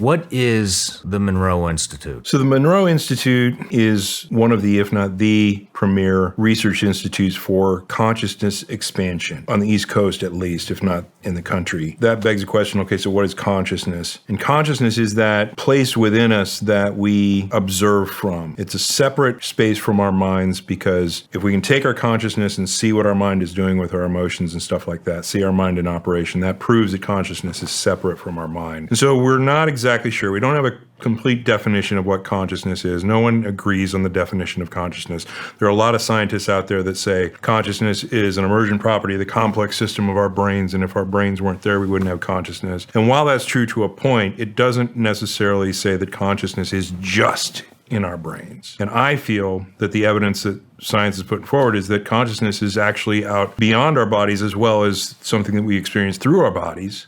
What is the Monroe Institute? So the Monroe Institute is one of the, if not the premier research institutes for consciousness expansion on the East Coast, at least, if not in the country. That begs the question, okay, so what is consciousness? And consciousness is that place within us that we observe from. It's a separate space from our minds, because if we can take our consciousness and see what our mind is doing with our emotions and stuff like that, see our mind in operation, that proves that consciousness is separate from our mind. And so we're not exactly sure. We don't have a complete definition of what consciousness is. No one agrees on the definition of consciousness. There are a lot of scientists out there that say consciousness is an emergent property of the complex system of our brains, and if our brains weren't there, we wouldn't have consciousness. And while that's true to a point, it doesn't necessarily say that consciousness is just in our brains. And I feel that the evidence that science is putting forward is that consciousness is actually out beyond our bodies, as well as something that we experience through our bodies.